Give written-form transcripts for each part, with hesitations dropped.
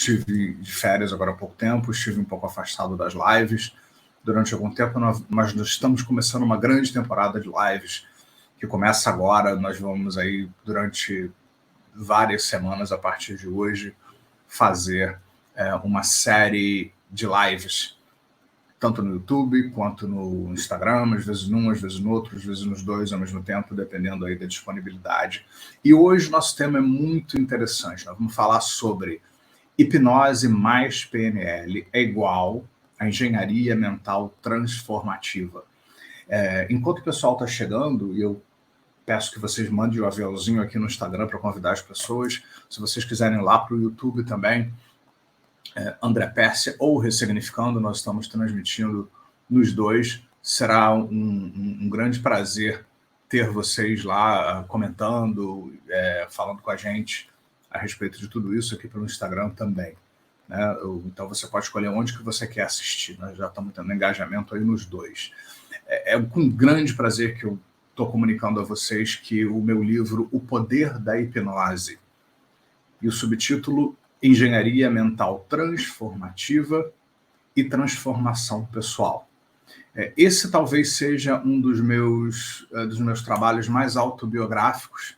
tive de férias agora há pouco tempo, estive um pouco afastado das lives durante algum tempo, mas nós estamos começando uma grande temporada de lives que começa agora. Nós vamos aí, durante várias semanas a partir de hoje, fazer uma série de lives, tanto no YouTube quanto no Instagram, às vezes num, às vezes no outro, às vezes nos dois ao mesmo tempo, dependendo aí da disponibilidade. E hoje nosso tema é muito interessante. Nós vamos falar sobre hipnose mais PNL é igual a engenharia mental transformativa. Enquanto o pessoal está chegando, e eu peço que vocês mandem o aviãozinho aqui no Instagram para convidar as pessoas. Se vocês quiserem ir lá para o YouTube também, André Pérsia ou Ressignificando, nós estamos transmitindo nos dois. Será um grande prazer ter vocês lá comentando, falando com a gente a respeito de tudo isso aqui pelo Instagram também. Né? Então você pode escolher onde que você quer assistir. Nós já estamos tendo engajamento aí nos dois. É com grande prazer que eu estou comunicando a vocês que o meu livro O Poder da Hipnose e o subtítulo Engenharia Mental Transformativa e Transformação Pessoal. Esse talvez seja um dos meus trabalhos mais autobiográficos,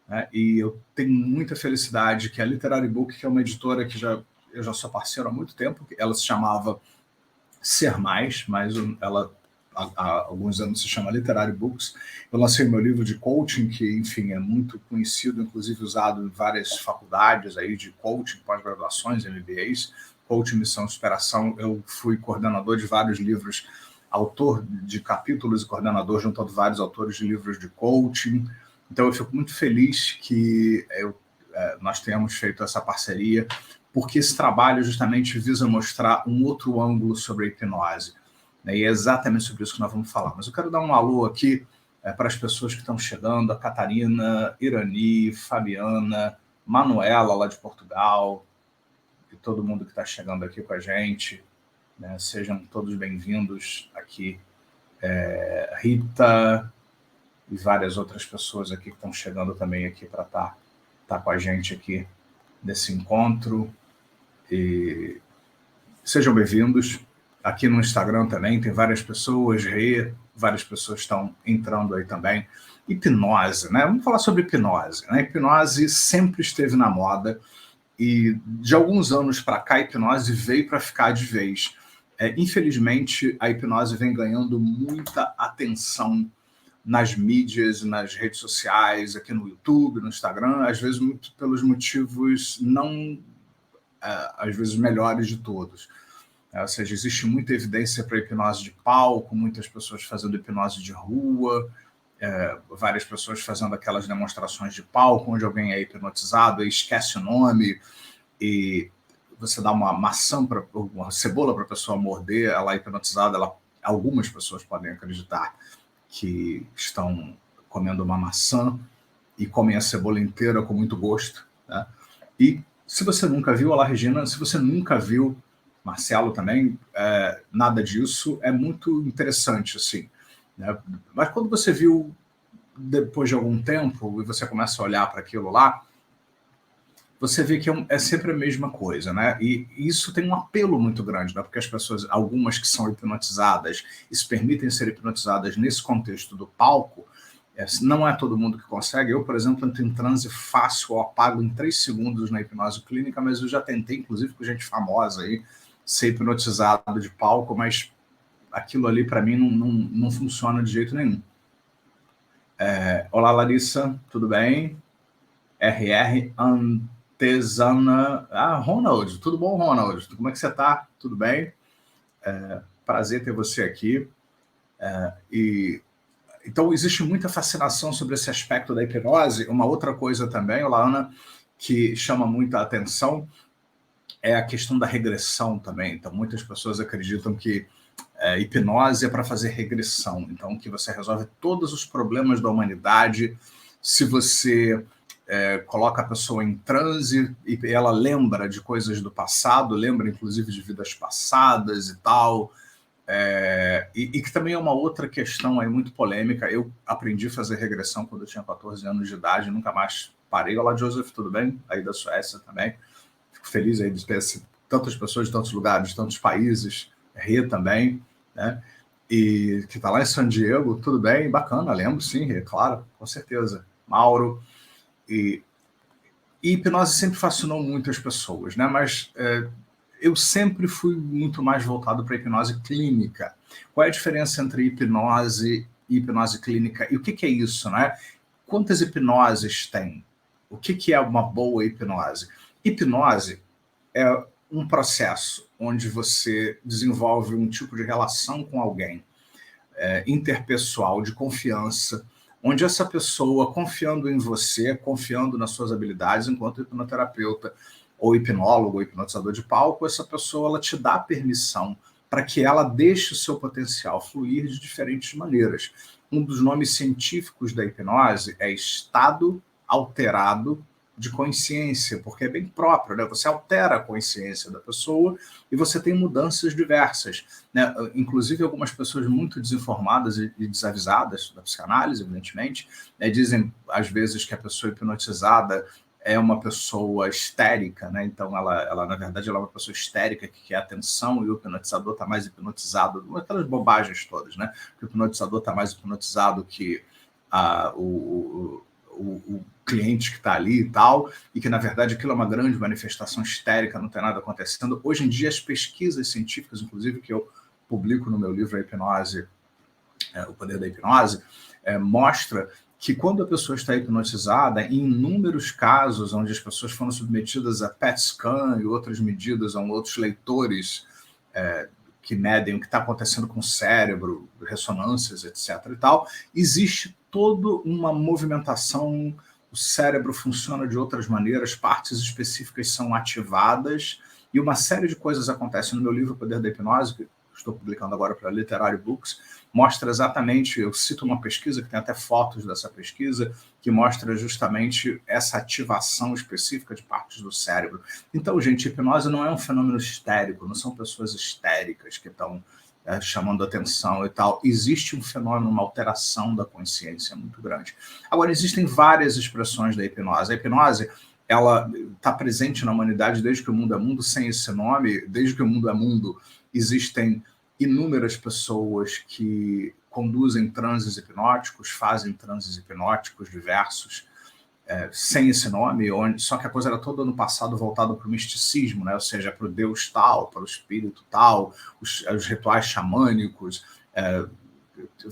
né? E eu tenho muita felicidade que a Literary Book, que é uma editora que eu já sou parceiro há muito tempo, ela se chamava Ser Mais, mas ela há alguns anos se chama Literary Books. Eu lancei meu livro de coaching, que, enfim, é muito conhecido, inclusive usado em várias faculdades aí de coaching, pós-graduações, MBAs, Coaching, Missão e Superação. Eu fui coordenador de vários livros, autor de capítulos e coordenador junto a vários autores de livros de coaching. Então eu fico muito feliz que nós tenhamos feito essa parceria, porque esse trabalho justamente visa mostrar um outro ângulo sobre a hipnose. E é exatamente sobre isso que nós vamos falar. Mas eu quero dar um alô aqui para as pessoas que estão chegando, a Catarina, Irani, Fabiana, Manuela, lá de Portugal, e todo mundo que está chegando aqui com a gente. Né? Sejam todos bem-vindos aqui. Rita e várias outras pessoas aqui que estão chegando também aqui para estar com a gente aqui nesse encontro. E sejam bem-vindos. Aqui no Instagram também tem várias pessoas, várias pessoas estão entrando aí também. Hipnose, né? Vamos falar sobre hipnose, né? Hipnose sempre esteve na moda e de alguns anos para cá a hipnose veio para ficar de vez. Infelizmente, a hipnose vem ganhando muita atenção nas mídias, nas redes sociais, aqui no YouTube, no Instagram, às vezes muito pelos motivos não, às vezes, melhores de todos. Ou seja, existe muita evidência para hipnose de palco, muitas pessoas fazendo hipnose de rua, várias pessoas fazendo aquelas demonstrações de palco, onde alguém é hipnotizado e esquece o nome, e você dá uma maçã, uma cebola para a pessoa morder, ela é hipnotizada, algumas pessoas podem acreditar que estão comendo uma maçã e comem a cebola inteira com muito gosto. Né? E se você nunca viu, olá Regina, se você nunca viu, Marcelo também, nada disso, é muito interessante, assim. Né? Mas quando você viu depois de algum tempo e você começa a olhar para aquilo lá, você vê que é sempre a mesma coisa, né? E isso tem um apelo muito grande, né? Porque as pessoas, algumas que são hipnotizadas e se permitem ser hipnotizadas nesse contexto do palco, não é todo mundo que consegue. Eu, por exemplo, entro em transe fácil, eu apago em 3 segundos na hipnose clínica, mas eu já tentei, inclusive com gente famosa aí, ser hipnotizado de palco, mas aquilo ali para mim não funciona de jeito nenhum. Olá, Larissa, tudo bem? RR Antesana. Ronald, tudo bom, Ronald? Como é que você está? Tudo bem? Prazer ter você aqui. Então, existe muita fascinação sobre esse aspecto da hipnose. Uma outra coisa também, olá, Ana, que chama muita atenção é a questão da regressão também. Então, muitas pessoas acreditam que hipnose é para fazer regressão. Então, que você resolve todos os problemas da humanidade se você coloca a pessoa em transe e ela lembra de coisas do passado, lembra inclusive de vidas passadas e tal. E que também é uma outra questão aí muito polêmica. Eu aprendi a fazer regressão quando eu tinha 14 anos de idade, nunca mais parei. Olá, Joseph, tudo bem? Aí da Suécia também. Fico feliz aí de ter tantas pessoas de tantos lugares, de tantos países, Rê também, né? E que está lá em San Diego, tudo bem, bacana, lembro, sim, Rê, claro, com certeza. Mauro, e hipnose sempre fascinou muito as pessoas, né? Mas eu sempre fui muito mais voltado para a hipnose clínica. Qual é a diferença entre hipnose e hipnose clínica? E o que é isso, né? Quantas hipnoses tem? O que é uma boa hipnose? Hipnose é um processo onde você desenvolve um tipo de relação com alguém, interpessoal, de confiança, onde essa pessoa, confiando em você, confiando nas suas habilidades enquanto hipnoterapeuta, ou hipnólogo, ou hipnotizador de palco, essa pessoa ela te dá permissão para que ela deixe o seu potencial fluir de diferentes maneiras. Um dos nomes científicos da hipnose é estado alterado de consciência, porque é bem próprio, né? Você altera a consciência da pessoa e você tem mudanças diversas, né? Inclusive algumas pessoas muito desinformadas e desavisadas da psicanálise, evidentemente, né, dizem às vezes que a pessoa hipnotizada é uma pessoa histérica, né? Então ela na verdade ela é uma pessoa histérica que quer atenção e o hipnotizador está mais hipnotizado, aquelas bobagens todas, né? O hipnotizador está mais hipnotizado que o cliente que está ali e tal, e que na verdade aquilo é uma grande manifestação histérica, não tem nada acontecendo. Hoje em dia as pesquisas científicas, inclusive que eu publico no meu livro A Hipnose, O Poder da Hipnose, mostra que quando a pessoa está hipnotizada, em inúmeros casos onde as pessoas foram submetidas a PET scan e outras medidas, a outros leitores que medem o que está acontecendo com o cérebro, ressonâncias, etc. e tal, existe toda uma movimentação, o cérebro funciona de outras maneiras, partes específicas são ativadas e uma série de coisas acontecem. No meu livro O Poder da Hipnose, que estou publicando agora para a Literary Books, mostra exatamente, eu cito uma pesquisa que tem até fotos dessa pesquisa, que mostra justamente essa ativação específica de partes do cérebro. Então, gente, hipnose não é um fenômeno histérico, não são pessoas histéricas que estão chamando atenção e tal. Existe um fenômeno, uma alteração da consciência muito grande. Agora, existem várias expressões da hipnose. A hipnose, ela está presente na humanidade desde que o mundo é mundo, sem esse nome, desde que o mundo é mundo, existem inúmeras pessoas que conduzem transes hipnóticos, fazem transes hipnóticos diversos, sem esse nome, só que a coisa era toda no passado voltada para o misticismo, né? Ou seja, para o deus tal, para o espírito tal, os rituais xamânicos,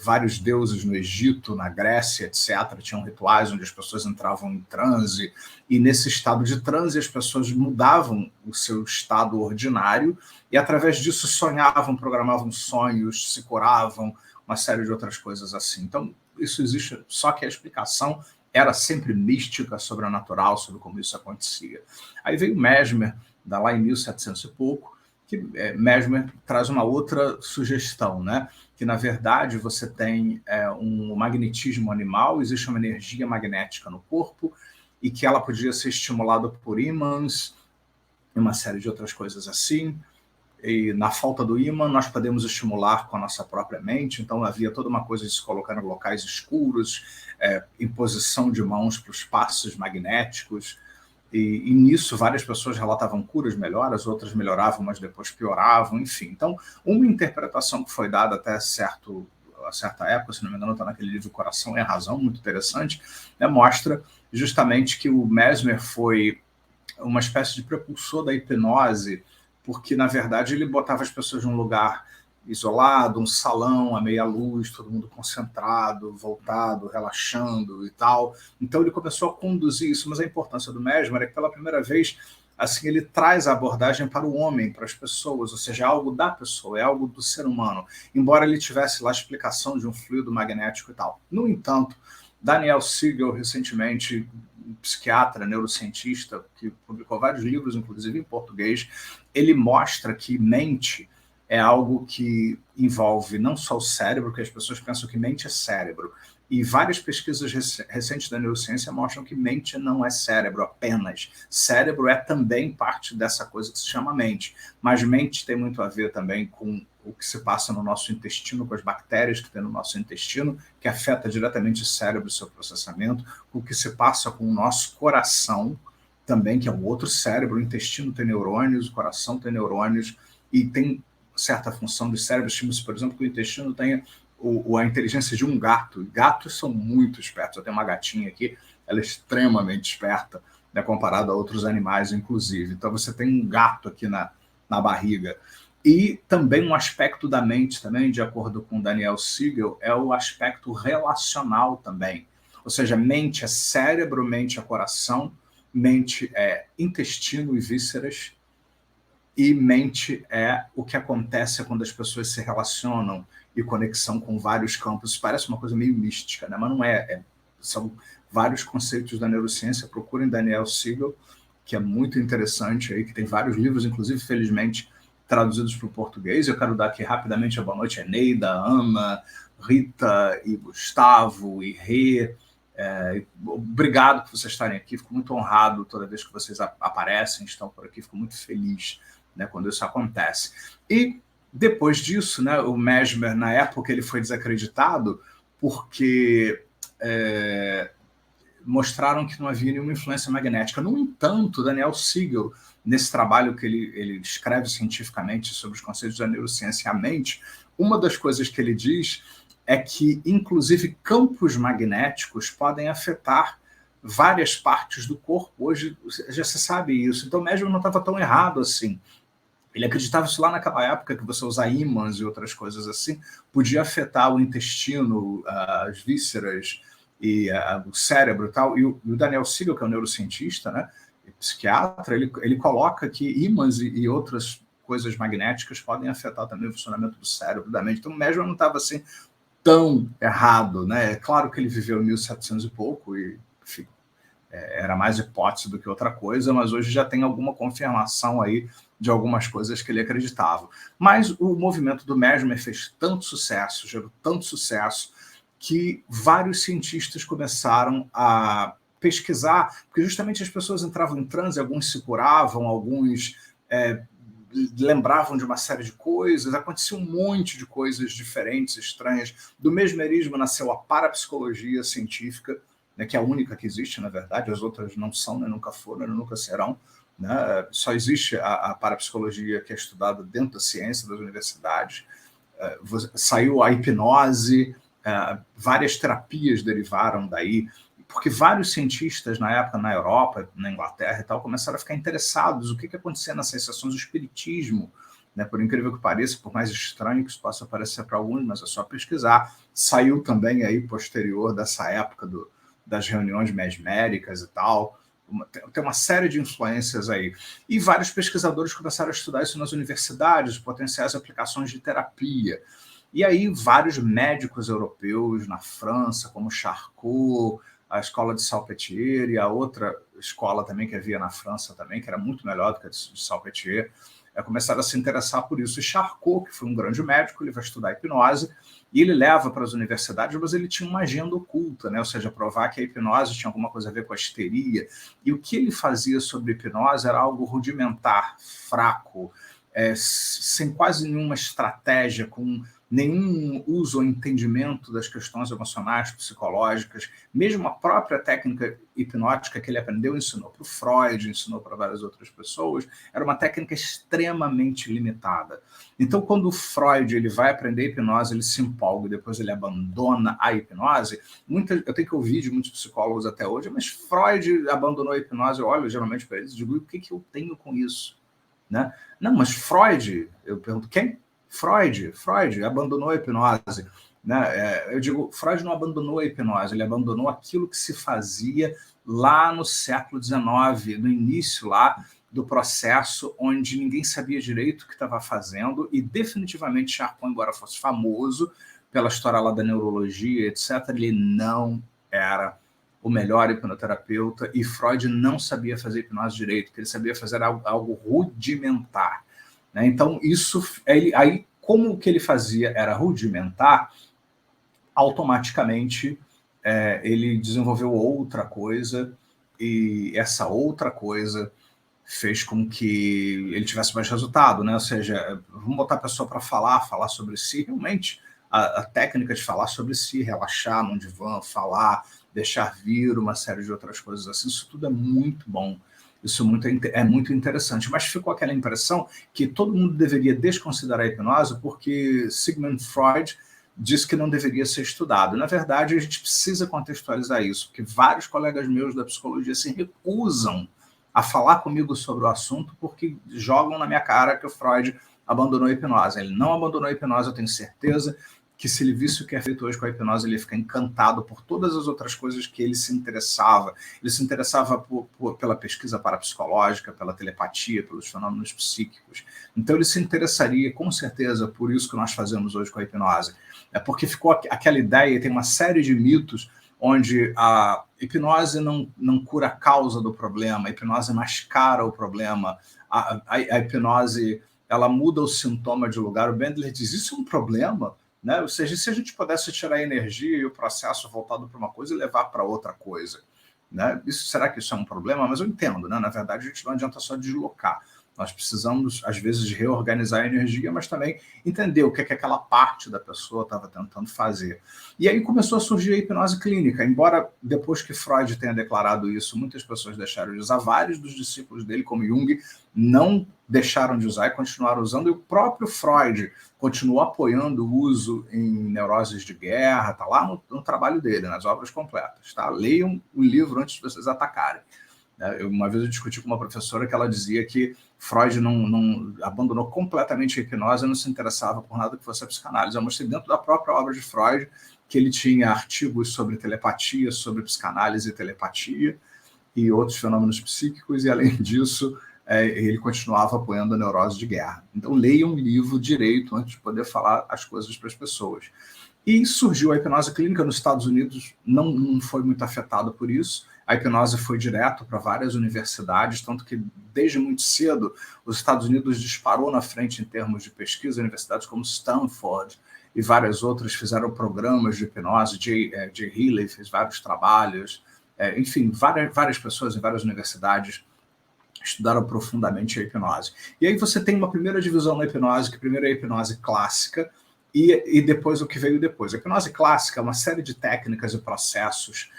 vários deuses no Egito, na Grécia, etc., tinham rituais onde as pessoas entravam em transe, e nesse estado de transe as pessoas mudavam o seu estado ordinário e através disso sonhavam, programavam sonhos, se curavam, uma série de outras coisas assim. Então, isso existe, só que a explicação era sempre mística, sobrenatural, sobre como isso acontecia. Aí veio Mesmer, lá em 1700 e pouco, que Mesmer traz uma outra sugestão, né? Que, na verdade, você tem um magnetismo animal, existe uma energia magnética no corpo, e que ela podia ser estimulada por ímãs, e uma série de outras coisas assim. E na falta do ímã, nós podemos estimular com a nossa própria mente, então havia toda uma coisa de se colocar em locais escuros, imposição de mãos para os passos magnéticos, e nisso várias pessoas relatavam curas melhoras, outras melhoravam, mas depois pioravam, enfim. Então, uma interpretação que foi dada até a certa época, se não me engano, está naquele livro Coração e a Razão, muito interessante, né, mostra justamente que o Mesmer foi uma espécie de propulsor da hipnose, porque, na verdade, ele botava as pessoas num lugar isolado, um salão, a meia luz, todo mundo concentrado, voltado, relaxando e tal. Então ele começou a conduzir isso, mas a importância do Mesmer é que pela primeira vez assim ele traz a abordagem para o homem, para as pessoas, ou seja, é algo da pessoa, é algo do ser humano, embora ele tivesse lá a explicação de um fluido magnético e tal. No entanto, Daniel Siegel, recentemente, um psiquiatra, neurocientista, que publicou vários livros, inclusive em português, ele mostra que mente é algo que envolve não só o cérebro, porque as pessoas pensam que mente é cérebro, e várias pesquisas recentes da neurociência mostram que mente não é cérebro apenas. Cérebro é também parte dessa coisa que se chama mente, mas mente tem muito a ver também com o que se passa no nosso intestino, com as bactérias que tem no nosso intestino, que afeta diretamente o cérebro e o seu processamento, com o que se passa com o nosso coração, também, que é um outro cérebro. O intestino tem neurônios, o coração tem neurônios, e tem certa função dos cérebros. Estima-se, por exemplo, que o intestino tenha a inteligência de um gato. Gatos são muito espertos. Eu tenho uma gatinha aqui, ela é extremamente esperta, né, comparado a outros animais, inclusive. Então você tem um gato aqui na barriga. E também um aspecto da mente, também, de acordo com Daniel Siegel, é o aspecto relacional também. Ou seja, mente é cérebro, mente é coração, mente é intestino e vísceras, e mente é o que acontece quando as pessoas se relacionam, e conexão com vários campos. Isso parece uma coisa meio mística, né? Mas não é. São vários conceitos da neurociência. Procurem Daniel Siegel, que é muito interessante, aí, que tem vários livros, inclusive, felizmente, traduzidos para o português. Eu quero dar aqui rapidamente a boa noite a Neida, Ana, Rita e Gustavo e Rê. Obrigado por vocês estarem aqui. Fico muito honrado toda vez que vocês aparecem, estão por aqui. Fico muito feliz, né, quando isso acontece. E depois disso, né, o Mesmer, na época, ele foi desacreditado porque mostraram que não havia nenhuma influência magnética. No entanto, Daniel Siegel, nesse trabalho que ele escreve cientificamente sobre os conceitos da neurociência e a mente, uma das coisas que ele diz é que, inclusive, campos magnéticos podem afetar várias partes do corpo. Hoje já se sabe isso. Então, o Mesmer não estava tão errado assim. Ele acreditava isso lá naquela época, que você usar ímãs e outras coisas assim podia afetar o intestino, as vísceras e o cérebro e tal. E o Daniel Siegel, que é um neurocientista, né, psiquiatra, ele coloca que ímãs e outras coisas magnéticas podem afetar também o funcionamento do cérebro, da mente. Então o Mesmer não estava assim tão errado, né? É claro que ele viveu em 1700 e pouco, e enfim, era mais hipótese do que outra coisa, mas hoje já tem alguma confirmação aí de algumas coisas que ele acreditava. Mas o movimento do Mesmer fez tanto sucesso, gerou tanto sucesso, que vários cientistas começaram a pesquisar, porque justamente as pessoas entravam em transe, alguns se curavam, alguns lembravam de uma série de coisas, acontecia um monte de coisas diferentes, estranhas. Do mesmerismo nasceu a parapsicologia científica, né, que é a única que existe, na verdade, as outras não são, né, nunca foram, nunca serão. Né? Só existe a parapsicologia, que é estudada dentro da ciência das universidades. Saiu a hipnose, várias terapias derivaram daí, porque vários cientistas na época, na Europa, na Inglaterra e tal, começaram a ficar interessados no que acontecia nas sensações do espiritismo, né? Por incrível que pareça, por mais estranho que isso possa parecer para alguns, mas é só pesquisar. Saiu também aí, posterior dessa época das reuniões mesméricas e tal. Tem uma série de influências aí. E vários pesquisadores começaram a estudar isso nas universidades, potenciais aplicações de terapia. E aí vários médicos europeus na França, como Charcot, a escola de Salpêtrière, e a outra escola também que havia na França também, que era muito melhor do que a de Salpêtrière, começaram a se interessar por isso. E Charcot, que foi um grande médico, ele vai estudar hipnose, e ele leva para as universidades, mas ele tinha uma agenda oculta, né? Ou seja, provar que a hipnose tinha alguma coisa a ver com a histeria. E o que ele fazia sobre hipnose era algo rudimentar, fraco, sem quase nenhuma estratégia, com nenhum uso ou entendimento das questões emocionais, psicológicas. Mesmo a própria técnica hipnótica que ele aprendeu, ensinou para o Freud, ensinou para várias outras pessoas, era uma técnica extremamente limitada. Então, quando o Freud ele vai aprender hipnose, ele se empolga e depois ele abandona a hipnose. Eu tenho que ouvir de muitos psicólogos até hoje, mas Freud abandonou a hipnose. Eu olho geralmente para eles e digo, o que eu tenho com isso? Né? Não, mas Freud, eu pergunto, quem? Freud abandonou a hipnose. Né? Eu digo, Freud não abandonou a hipnose, ele abandonou aquilo que se fazia lá no século XIX, no início lá do processo, onde ninguém sabia direito o que estava fazendo, e definitivamente Charcot, embora fosse famoso pela história lá da neurologia, etc., ele não era o melhor hipnoterapeuta, e Freud não sabia fazer hipnose direito, porque ele sabia fazer algo rudimentar. Né? Então, isso aí, como o que ele fazia era rudimentar, automaticamente ele desenvolveu outra coisa, e essa outra coisa fez com que ele tivesse mais resultado, né? Ou seja, vamos botar a pessoa para falar sobre si, realmente, a técnica de falar sobre si, relaxar num divã, falar, deixar vir uma série de outras coisas assim, isso tudo é muito bom. Isso é muito interessante. Mas ficou aquela impressão que todo mundo deveria desconsiderar a hipnose porque Sigmund Freud disse que não deveria ser estudado. Na verdade, a gente precisa contextualizar isso, porque vários colegas meus da psicologia se recusam a falar comigo sobre o assunto porque jogam na minha cara que o Freud abandonou a hipnose. Ele não abandonou a hipnose, eu tenho certeza que se ele visse o que é feito hoje com a hipnose, ele ia ficar encantado por todas as outras coisas que ele se interessava. Ele se interessava pela pesquisa parapsicológica, pela telepatia, pelos fenômenos psíquicos. Então ele se interessaria, com certeza, por isso que nós fazemos hoje com a hipnose. É porque ficou aquela ideia, tem uma série de mitos onde a hipnose não cura a causa do problema, a hipnose mascara o problema, a hipnose ela muda o sintoma de lugar. O Bandler diz, isso é um problema? Né? Ou seja, se a gente pudesse tirar a energia e o processo voltado para uma coisa e levar para outra coisa, né? Será que isso é um problema? Mas eu entendo, né? Na verdade, a gente não adianta só deslocar. Nós precisamos, às vezes, reorganizar a energia, mas também entender o que aquela parte da pessoa estava tentando fazer. E aí começou a surgir a hipnose clínica, embora depois que Freud tenha declarado isso, muitas pessoas deixaram de usar, vários dos discípulos dele, como Jung, não deixaram de usar e continuaram usando, e o próprio Freud continuou apoiando o uso em neuroses de guerra, está lá no trabalho dele, nas obras completas. Tá? Leiam o livro antes de vocês atacarem. Uma vez eu discuti com uma professora que ela dizia que Freud não abandonou completamente a hipnose e não se interessava por nada que fosse a psicanálise. Eu mostrei dentro da própria obra de Freud que ele tinha artigos sobre telepatia, sobre psicanálise e telepatia e outros fenômenos psíquicos, e além disso, ele continuava apoiando a neurose de guerra. Então leiam um livro direito antes de poder falar as coisas para as pessoas. E surgiu a hipnose clínica nos Estados Unidos, não foi muito afetada por isso. A hipnose foi direto para várias universidades, tanto que desde muito cedo os Estados Unidos disparou na frente em termos de pesquisa. Universidades como Stanford e várias outras fizeram programas de hipnose. Jay Healy fez vários trabalhos. Enfim, várias pessoas em várias universidades estudaram profundamente a hipnose. E aí você tem uma primeira divisão na hipnose, que primeiro é a hipnose clássica, e depois o que veio depois. A hipnose clássica é uma série de técnicas e processos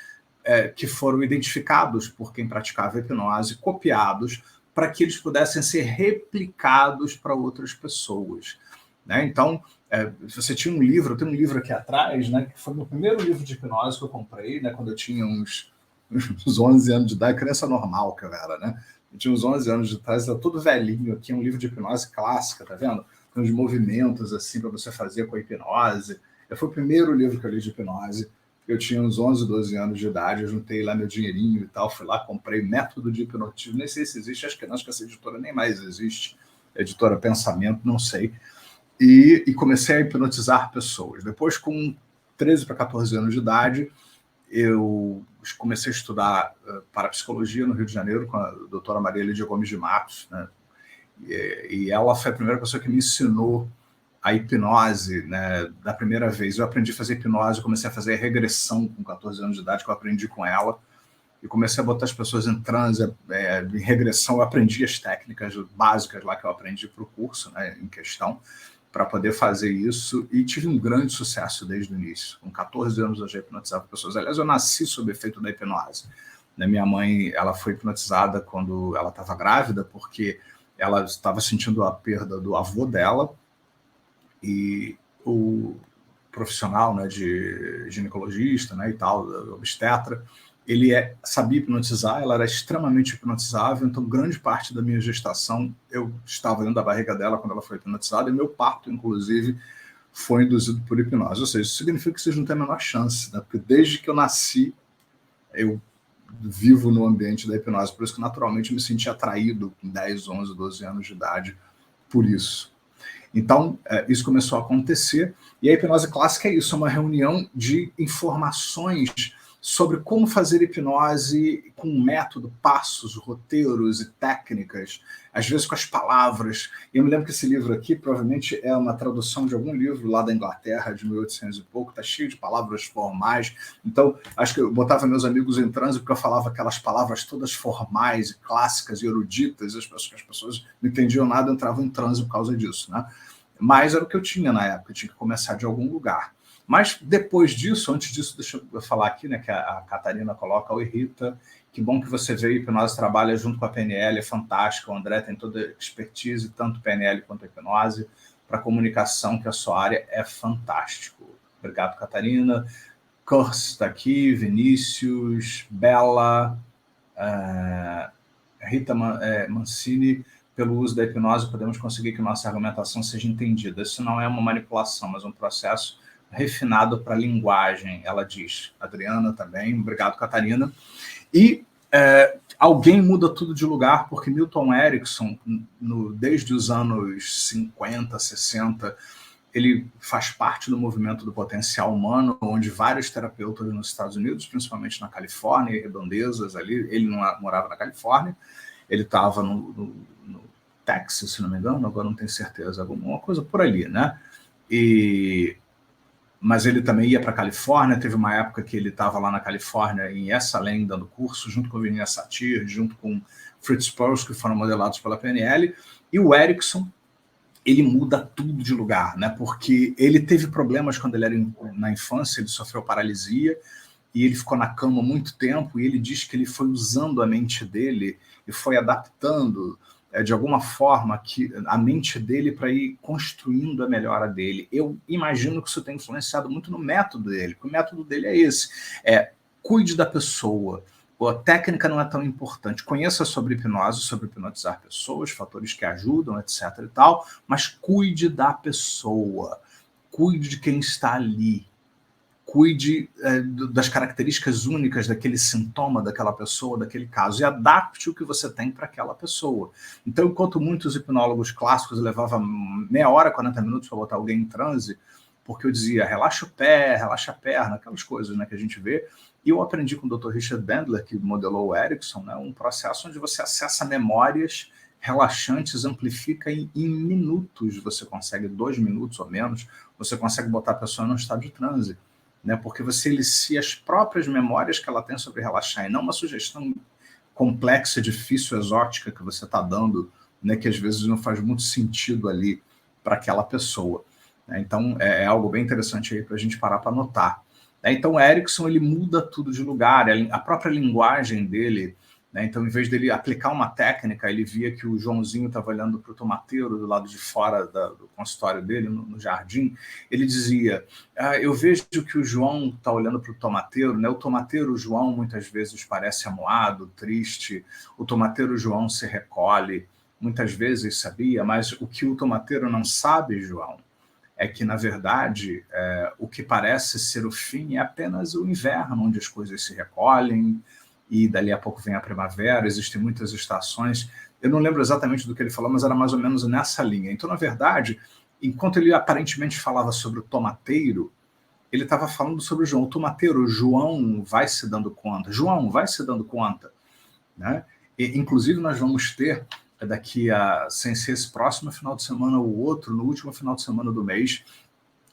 que foram identificados por quem praticava a hipnose, copiados, para que eles pudessem ser replicados para outras pessoas. Né? Então, você tinha um livro, eu tenho um livro aqui atrás, né, que foi o meu primeiro livro de hipnose que eu comprei, né, quando eu tinha uns 11 anos de idade, criança normal que eu era, né? Eu tinha uns 11 anos de idade, era todo velhinho aqui, um livro de hipnose clássica, tá vendo? Tem uns movimentos assim para você fazer com a hipnose. Foi o primeiro livro que eu li de hipnose. Eu tinha uns 11, 12 anos de idade, eu juntei lá meu dinheirinho e tal, fui lá, comprei Método de Hipnotismo, nem sei se existe, acho que essa editora nem mais existe, editora Pensamento, não sei, e comecei a hipnotizar pessoas. Depois, com 13 para 14 anos de idade, eu comecei a estudar parapsicologia no Rio de Janeiro com a doutora Maria Lídia Gomes de Matos, né? E ela foi a primeira pessoa que me ensinou a hipnose, né, da primeira vez. Eu aprendi a fazer hipnose, comecei a fazer regressão com 14 anos de idade, que eu aprendi com ela, e comecei a botar as pessoas em transe, em regressão. Eu aprendi as técnicas básicas lá que eu aprendi para o curso, né, em questão, para poder fazer isso, e tive um grande sucesso desde o início. Com 14 anos eu já hipnotizava pessoas. Aliás, eu nasci sob efeito da hipnose. Minha mãe, ela foi hipnotizada quando ela estava grávida, porque ela estava sentindo a perda do avô dela, e o profissional, né, de ginecologista, né, e tal, obstetra, ele sabia hipnotizar, ela era extremamente hipnotizável, então grande parte da minha gestação eu estava dentro da barriga dela quando ela foi hipnotizada, e meu parto, inclusive, foi induzido por hipnose. Ou seja, isso significa que vocês não têm a menor chance, né, porque desde que eu nasci, eu vivo no ambiente da hipnose, por isso que naturalmente eu me senti atraído com 10, 11, 12 anos de idade por isso. Então, isso começou a acontecer, e a hipnose clássica é isso, é uma reunião de informações sobre como fazer hipnose com método, passos, roteiros e técnicas, às vezes com as palavras. E eu me lembro que esse livro aqui provavelmente é uma tradução de algum livro lá da Inglaterra, de 1800 e pouco, está cheio de palavras formais. Então, acho que eu botava meus amigos em transe porque eu falava aquelas palavras todas formais, clássicas e eruditas, as pessoas não entendiam nada, entravam em transe por causa disso, né? Mas era o que eu tinha na época, eu tinha que começar de algum lugar. Mas depois disso, antes disso, deixa eu falar aqui, né, que a Catarina coloca: oi, Rita, que bom que você veio, hipnose trabalha junto com a PNL, é fantástico, o André tem toda a expertise, tanto PNL quanto hipnose, para comunicação, que a sua área é fantástico. Obrigado, Catarina. Curse está aqui, Vinícius, Bela, Rita Mancini: pelo uso da hipnose, podemos conseguir que nossa argumentação seja entendida. Isso não é uma manipulação, mas um processo refinado para a linguagem, ela diz. Adriana também, obrigado, Catarina. E alguém muda tudo de lugar, porque Milton Erickson, desde os anos 50, 60, ele faz parte do movimento do potencial humano, onde vários terapeutas nos Estados Unidos, principalmente na Califórnia e redondezas ali, ele não morava na Califórnia, ele estava no Texas, se não me engano, agora não tenho certeza, alguma coisa por ali, né? Mas ele também ia para a Califórnia. Teve uma época que ele estava lá na Califórnia, em Esalen, dando curso, junto com o Vinaya Satir, junto com Fritz Perls, que foram modelados pela PNL. E o Erickson, ele muda tudo de lugar, né? Porque ele teve problemas quando ele era na infância, ele sofreu paralisia, e ele ficou na cama muito tempo, e ele diz que ele foi usando a mente dele e foi adaptando de alguma forma a mente dele para ir construindo a melhora dele. Eu imagino que isso tem influenciado muito no método dele, porque o método dele é esse: cuide da pessoa. A técnica não é tão importante. Conheça sobre hipnose, sobre hipnotizar pessoas, fatores que ajudam, etc. e tal, mas cuide da pessoa, cuide de quem está ali, cuide das características únicas daquele sintoma, daquela pessoa, daquele caso, e adapte o que você tem para aquela pessoa. Então, enquanto muitos hipnólogos clássicos levavam meia hora, 40 minutos para botar alguém em transe, porque eu dizia: relaxa o pé, relaxa a perna, aquelas coisas, né, que a gente vê. E eu aprendi com o Dr. Richard Bandler, que modelou o Erickson, né, um processo onde você acessa memórias relaxantes, amplifica em minutos. Você consegue, 2 minutos ou menos, você consegue botar a pessoa num estado de transe, né, porque você inicia as próprias memórias que ela tem sobre relaxar, e não uma sugestão complexa, difícil, exótica que você está dando, né, que às vezes não faz muito sentido ali para aquela pessoa. Então, é algo bem interessante aí para a gente parar para notar. Então, o Erickson, ele muda tudo de lugar, a própria linguagem dele, né? Então, em vez dele aplicar uma técnica, ele via que o Joãozinho estava olhando para o tomateiro do lado de fora do consultório dele, no jardim. Ele dizia: eu vejo que o João está olhando para o tomateiro, né? O tomateiro João muitas vezes parece amuado, triste, o tomateiro João se recolhe, muitas vezes, sabia, mas o que o tomateiro não sabe, João, é que, na verdade, o que parece ser o fim é apenas o inverno, onde as coisas se recolhem, e dali a pouco vem a primavera, existem muitas estações. Eu não lembro exatamente do que ele falou, mas era mais ou menos nessa linha. Então, na verdade, enquanto ele aparentemente falava sobre o tomateiro, ele estava falando sobre o João. O tomateiro, o João vai se dando conta. João vai se dando conta, né? E, inclusive, nós vamos ter, daqui a, sem ser esse próximo final de semana ou outro, no último final de semana do mês,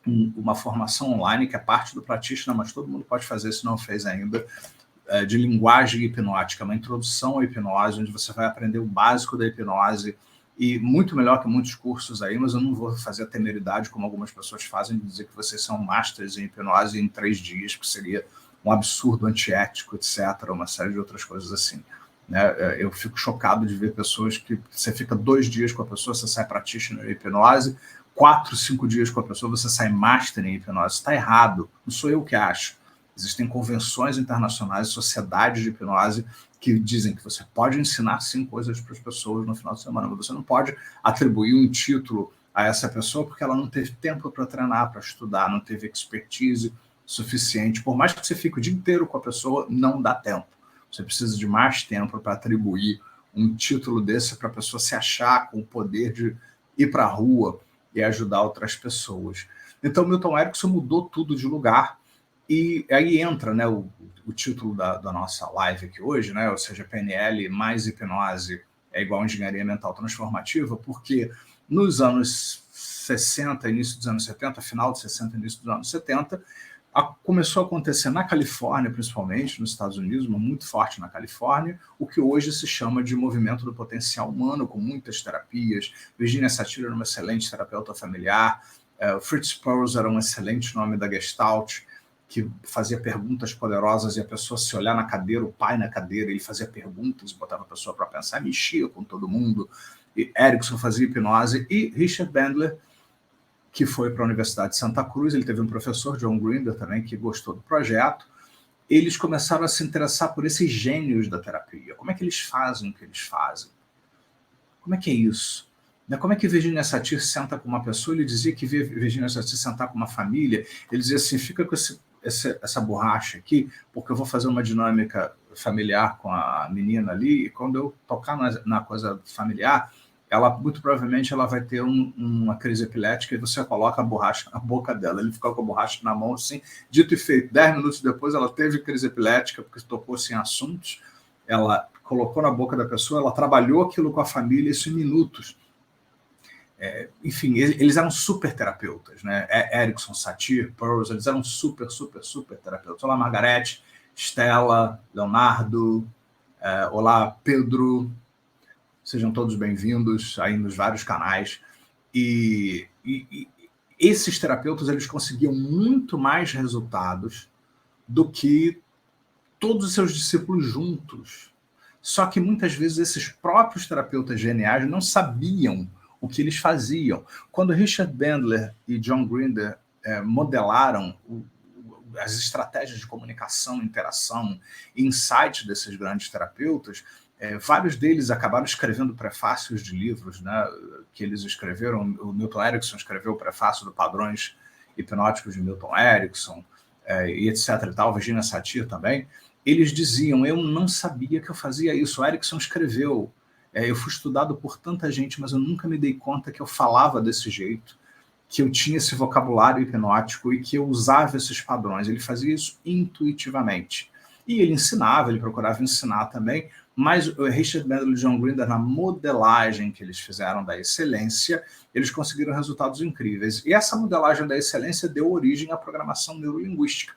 uma formação online que é parte do Practitioner, mas todo mundo pode fazer se não fez ainda, de linguagem hipnótica, uma introdução à hipnose, onde você vai aprender o básico da hipnose, e muito melhor que muitos cursos aí, mas eu não vou fazer a temeridade, como algumas pessoas fazem, de dizer que vocês são masters em hipnose em 3 dias, que seria um absurdo antiético, etc., uma série de outras coisas assim. Né? Eu fico chocado de ver pessoas que você fica 2 dias com a pessoa, você sai practitioner em hipnose, 4, 5 dias com a pessoa, você sai master em hipnose. Está errado, não sou eu que acho. Existem convenções internacionais, sociedades de hipnose, que dizem que você pode ensinar, sim, coisas para as pessoas no final de semana, mas você não pode atribuir um título a essa pessoa porque ela não teve tempo para treinar, para estudar, não teve expertise suficiente. Por mais que você fique o dia inteiro com a pessoa, não dá tempo. Você precisa de mais tempo para atribuir um título desse para a pessoa se achar com o poder de ir para a rua e ajudar outras pessoas. Então, Milton Erickson mudou tudo de lugar. E aí entra, né, o título da nossa live aqui hoje, né, ou seja, PNL mais hipnose é igual a engenharia mental transformativa, porque nos anos 60, início dos anos 70, final de 60, início dos anos 70, começou a acontecer na Califórnia, principalmente, nos Estados Unidos, mas muito forte na Califórnia, o que hoje se chama de movimento do potencial humano, com muitas terapias. Virginia Satir era uma excelente terapeuta familiar, O Fritz Perls era um excelente nome da Gestalt, que fazia perguntas poderosas e a pessoa se olhar na cadeira, o pai na cadeira, ele fazia perguntas, botava a pessoa para pensar, mexia com todo mundo. E Erickson fazia hipnose, e Richard Bandler, que foi para a Universidade de Santa Cruz, ele teve um professor, John Grinder, também, que gostou do projeto. Eles começaram a se interessar por esses gênios da terapia. Como é que eles fazem o que eles fazem? Como é que é isso? Como é que Virginia Satir senta com uma pessoa? Ele dizia que via Virginia Satir sentar com uma família. Ele dizia assim, fica com essa borracha aqui, porque eu vou fazer uma dinâmica familiar com a menina ali, e quando eu tocar na coisa familiar, ela muito provavelmente ela vai ter uma crise epilética e você coloca a borracha na boca dela. Ele ficou com a borracha na mão, assim, dito e feito. 10 minutos depois ela teve crise epilética, porque tocou-se em assuntos, ela colocou na boca da pessoa, ela trabalhou aquilo com a família, isso em minutos. Enfim, eles eram super terapeutas, né? Erickson, Satir, Perls, eles eram super terapeutas. Olá, Margarete, Stella, Leonardo, olá, Pedro, sejam todos bem-vindos aí nos vários canais. E esses terapeutas, eles conseguiam muito mais resultados do que todos os seus discípulos juntos. Só que muitas vezes esses próprios terapeutas geniais não sabiam o que eles faziam. Quando Richard Bandler e John Grinder modelaram as estratégias de comunicação, interação, insight desses grandes terapeutas, vários deles acabaram escrevendo prefácios de livros, né, que eles escreveram. O Milton Erickson escreveu o prefácio do Padrões Hipnóticos de Milton Erickson, e etc. e tal, Virginia Satir também. Eles diziam, eu não sabia que eu fazia isso. O Erickson escreveu, eu fui estudado por tanta gente, mas eu nunca me dei conta que eu falava desse jeito, que eu tinha esse vocabulário hipnótico e que eu usava esses padrões. Ele fazia isso intuitivamente. E ele ensinava, ele procurava ensinar também, mas o Richard Bandler e John Grinder, na modelagem que eles fizeram da excelência, eles conseguiram resultados incríveis. E essa modelagem da excelência deu origem à programação neurolinguística.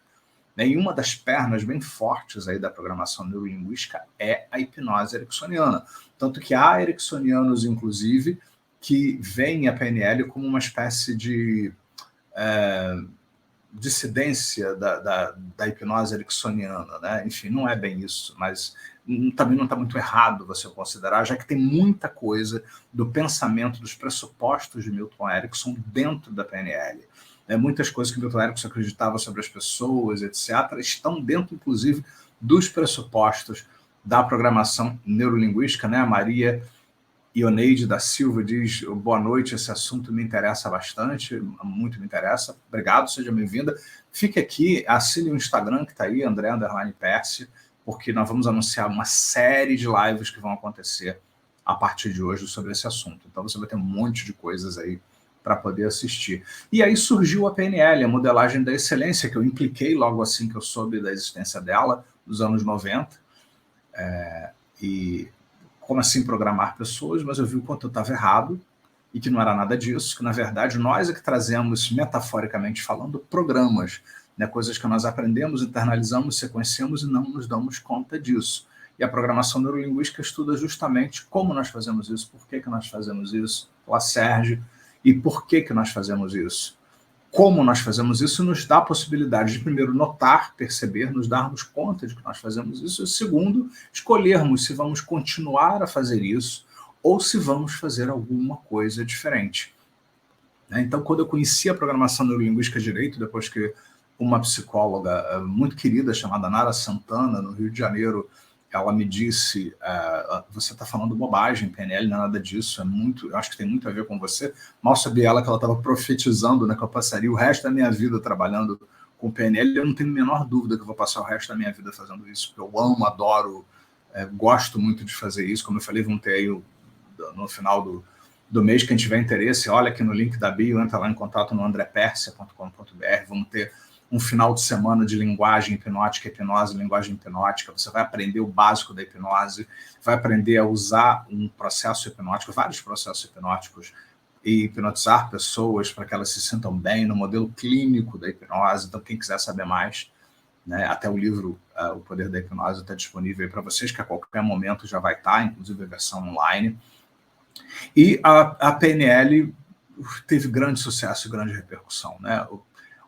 E uma das pernas bem fortes aí da programação neurolinguística é a hipnose ericksoniana. Tanto que há ericksonianos, inclusive, que veem a PNL como uma espécie de dissidência da hipnose ericksoniana, né? Enfim, não é bem isso, mas também não está muito errado você considerar, já que tem muita coisa do pensamento, dos pressupostos de Milton Erickson dentro da PNL. Muitas coisas que Milton Erickson acreditava sobre as pessoas, etc., estão dentro, inclusive, dos pressupostos da programação neurolinguística, né? A Maria Ioneide da Silva diz, boa noite, esse assunto me interessa bastante, muito me interessa, obrigado, seja bem-vinda. Fique aqui, assine o Instagram que está aí, André_Percy, porque nós vamos anunciar uma série de lives que vão acontecer a partir de hoje sobre esse assunto. Então você vai ter um monte de coisas aí para poder assistir. E aí surgiu a PNL, a modelagem da excelência, que eu impliquei logo assim que eu soube da existência dela, nos anos 90, e como assim programar pessoas, mas eu vi o quanto eu estava errado e que não era nada disso, que na verdade nós é que trazemos, metaforicamente falando, programas, né, coisas que nós aprendemos, internalizamos, sequenciamos e não nos damos conta disso. E a programação neurolinguística estuda justamente como nós fazemos isso, por que nós fazemos isso, lá Sérgio, e por que nós fazemos isso. Como nós fazemos isso nos dá a possibilidade de, primeiro, notar, perceber, nos darmos conta de que nós fazemos isso, e, segundo, escolhermos se vamos continuar a fazer isso ou se vamos fazer alguma coisa diferente. Então, quando eu conheci a programação neurolinguística direito, depois que uma psicóloga muito querida, chamada Nara Santana, no Rio de Janeiro, ela me disse, você está falando bobagem, PNL não é nada disso, eu acho que tem muito a ver com você. Mal sabia ela que ela estava profetizando, né, que eu passaria o resto da minha vida trabalhando com PNL, e eu não tenho a menor dúvida que eu vou passar o resto da minha vida fazendo isso, porque eu amo, adoro, gosto muito de fazer isso. Como eu falei, vão ter aí no final do mês, quem tiver interesse, olha aqui no link da bio, entra lá em contato no andrepercia.com.br, vamos ter um final de semana de linguagem hipnótica, hipnose, linguagem hipnótica. Você vai aprender o básico da hipnose, vai aprender a usar um processo hipnótico, vários processos hipnóticos, e hipnotizar pessoas para que elas se sintam bem no modelo clínico da hipnose. Então, quem quiser saber mais, né, até o livro O Poder da Hipnose está disponível para vocês, que a qualquer momento já vai estar, inclusive a versão online. E a PNL teve grande sucesso e grande repercussão, né?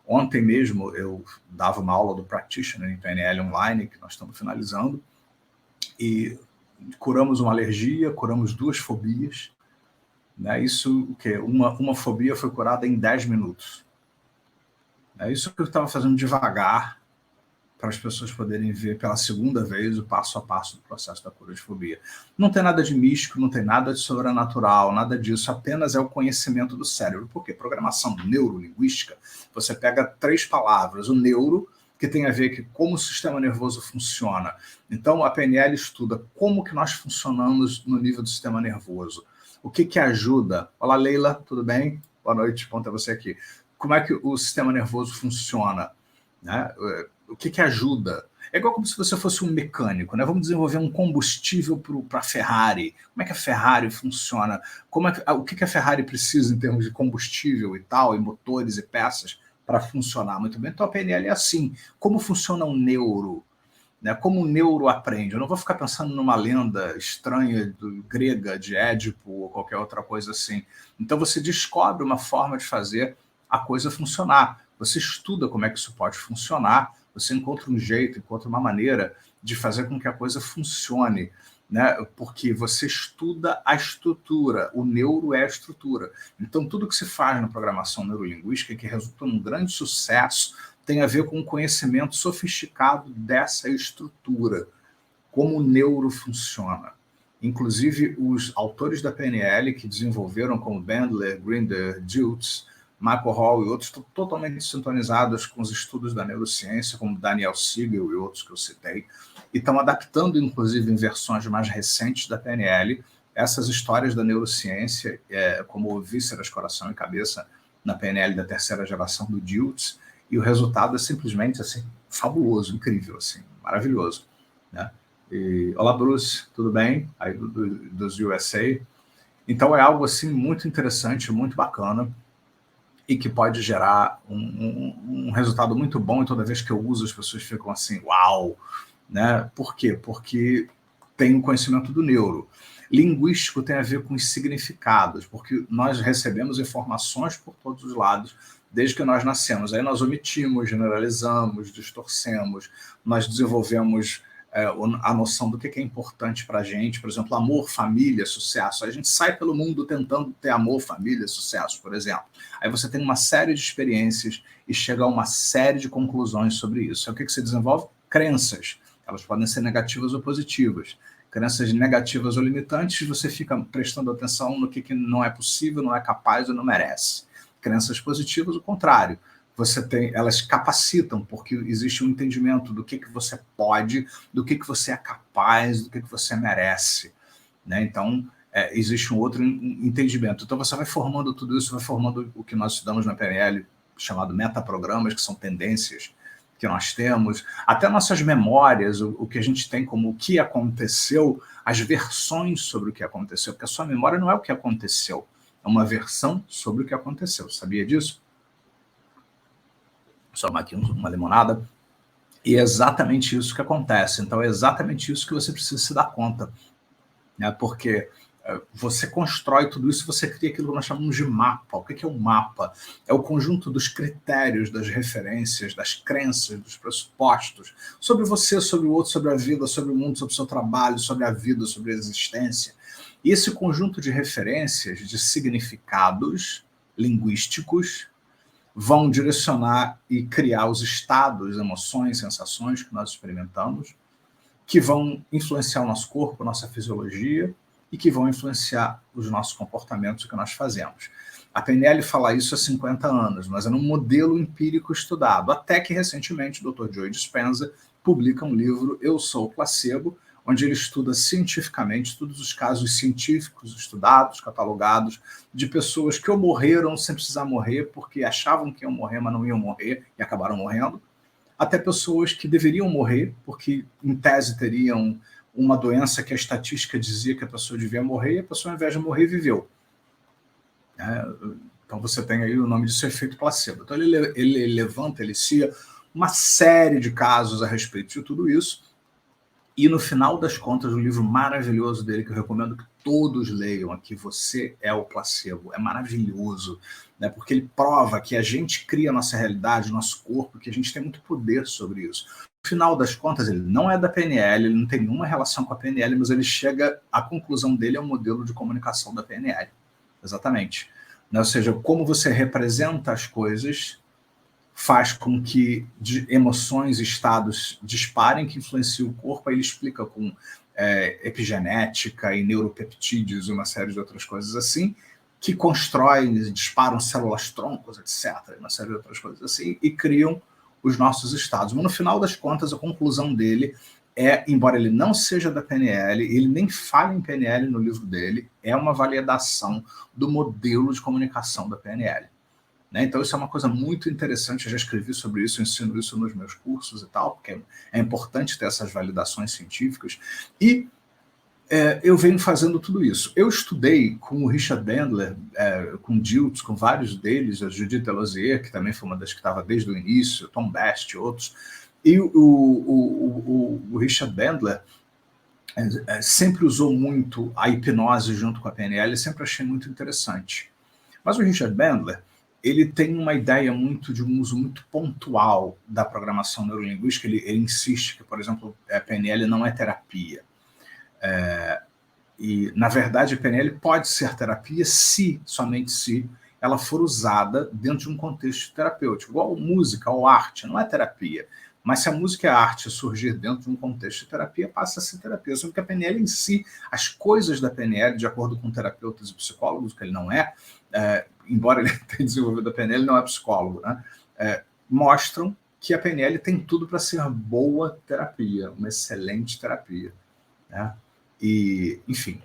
Ontem mesmo eu dava uma aula do Practitioner em PNL online, que nós estamos finalizando, e curamos uma alergia, curamos 2 fobias, né? Isso, o quê? Uma fobia foi curada em 10 minutos. É isso que eu estava fazendo devagar, para as pessoas poderem ver pela segunda vez o passo a passo do processo da cura de fobia. Não tem nada de místico, não tem nada de sobrenatural, nada disso, apenas é o conhecimento do cérebro. Por quê? Programação neurolinguística, você pega 3 palavras, o neuro, que tem a ver com como o sistema nervoso funciona. Então, a PNL estuda como que nós funcionamos no nível do sistema nervoso. O que ajuda? Olá, Leila, tudo bem? Boa noite, bom ter você aqui. Como é que o sistema nervoso funciona? Né? O que ajuda? É igual como se você fosse um mecânico, né? Vamos desenvolver um combustível para a Ferrari. Como é que a Ferrari funciona? O que a Ferrari precisa em termos de combustível e tal, e motores e peças para funcionar muito bem? Então a PNL é assim. Como funciona um neuro? Né? Como o neuro aprende? Eu não vou ficar pensando numa lenda estranha grega de Édipo ou qualquer outra coisa assim. Então você descobre uma forma de fazer a coisa funcionar. Você estuda como é que isso pode funcionar, você encontra um jeito, encontra uma maneira de fazer com que a coisa funcione, né? Porque você estuda a estrutura, o neuro é a estrutura. Então, tudo que se faz na programação neurolinguística, que resulta num grande sucesso, tem a ver com um conhecimento sofisticado dessa estrutura, como o neuro funciona. Inclusive, os autores da PNL que desenvolveram, como Bandler, Grinder, Dilts, Michael Hall e outros, estão totalmente sintonizados com os estudos da neurociência, como Daniel Siegel e outros que eu citei, e estão adaptando, inclusive, em versões mais recentes da PNL, essas histórias da neurociência, como vísceras, coração e cabeça, na PNL da 3ª geração do Dilts, e o resultado é simplesmente assim, fabuloso, incrível, assim, maravilhoso. Né? Olá, Bruce, tudo bem? Aí dos USA. Então é algo assim muito interessante, muito bacana, e que pode gerar um resultado muito bom, e toda vez que eu uso as pessoas ficam assim, uau! Né? Por quê? Porque tem o conhecimento do neuro. Linguístico tem a ver com os significados, porque nós recebemos informações por todos os lados, desde que nós nascemos. Aí nós omitimos, generalizamos, distorcemos, nós desenvolvemos a noção do que é importante para a gente, por exemplo, amor, família, sucesso. A gente sai pelo mundo tentando ter amor, família, sucesso, por exemplo. Aí você tem uma série de experiências e chega a uma série de conclusões sobre isso. É o que você desenvolve? Crenças. Elas podem ser negativas ou positivas. Crenças negativas ou limitantes, você fica prestando atenção no que não é possível, não é capaz ou não merece. Crenças positivas, o contrário. Elas capacitam, porque existe um entendimento do que você pode, do que você é capaz, do que você merece. Né? Então, existe um outro entendimento. Então, você vai formando tudo isso, vai formando o que nós estudamos na PNL, chamado metaprogramas, que são tendências que nós temos, até nossas memórias, o que a gente tem como o que aconteceu, as versões sobre o que aconteceu, porque a sua memória não é o que aconteceu, é uma versão sobre o que aconteceu. Sabia disso? Vou tomar aqui uma limonada. E é exatamente isso que acontece. Então, é exatamente isso que você precisa se dar conta. Né? Porque você constrói tudo isso, você cria aquilo que nós chamamos de mapa. O que é um mapa? É o conjunto dos critérios, das referências, das crenças, dos pressupostos sobre você, sobre o outro, sobre a vida, sobre o mundo, sobre o seu trabalho, sobre a vida, sobre a existência. E esse conjunto de referências, de significados linguísticos, vão direcionar e criar os estados, emoções, sensações que nós experimentamos, que vão influenciar o nosso corpo, a nossa fisiologia, e que vão influenciar os nossos comportamentos, o que nós fazemos. A PNL fala isso há 50 anos, mas é um modelo empírico estudado, até que recentemente o Dr. Joe Dispenza publica um livro, Eu Sou o Placebo, onde ele estuda cientificamente todos os casos científicos estudados, catalogados, de pessoas que ou morreram sem precisar morrer, porque achavam que iam morrer, mas não iam morrer, e acabaram morrendo, até pessoas que deveriam morrer, porque em tese teriam uma doença que a estatística dizia que a pessoa devia morrer, e a pessoa, ao invés de morrer, viveu. Então você tem aí o nome disso, efeito placebo. Então ele levanta, ele cia uma série de casos a respeito de tudo isso, e no final das contas, um livro maravilhoso dele, que eu recomendo que todos leiam aqui Você é o Placebo. É maravilhoso, né? Porque ele prova que a gente cria a nossa realidade, nosso corpo, que a gente tem muito poder sobre isso. No final das contas, ele não é da PNL, ele não tem nenhuma relação com a PNL, mas ele chega, a conclusão dele é um modelo de comunicação da PNL. Exatamente. Né? Ou seja, como você representa as coisas faz com que emoções e estados disparem, que influenciam o corpo. Aí ele explica com epigenética e neuropeptídeos e uma série de outras coisas assim, que constroem, disparam células troncos, etc., uma série de outras coisas assim, e criam os nossos estados. Mas no final das contas, a conclusão dele é, embora ele não seja da PNL, ele nem fale em PNL no livro dele, é uma validação do modelo de comunicação da PNL. Né? Então isso é uma coisa muito interessante, eu já escrevi sobre isso, eu ensino isso nos meus cursos e tal, porque é importante ter essas validações científicas, e eu venho fazendo tudo isso. Eu estudei com o Richard Bandler, com o Dilts, com vários deles, a Judith Delosier, que também foi uma das que estava desde o início, Tom Best e outros, e o Richard Bandler sempre usou muito a hipnose junto com a PNL, sempre achei muito interessante. Mas o Richard Bandler, ele tem uma ideia muito de um uso muito pontual da programação neurolinguística. Ele insiste que, por exemplo, a PNL não é terapia. E, na verdade, a PNL pode ser terapia se, somente se, ela for usada dentro de um contexto terapêutico. Igual música ou arte, não é terapia. Mas se a música e a arte surgir dentro de um contexto de terapia, passa a ser terapia. Só que a PNL em si, as coisas da PNL, de acordo com terapeutas e psicólogos, que ele não é, embora ele tenha desenvolvido a PNL, não é psicólogo, né? Mostram que a PNL tem tudo para ser boa terapia, uma excelente terapia. Né? E, enfim,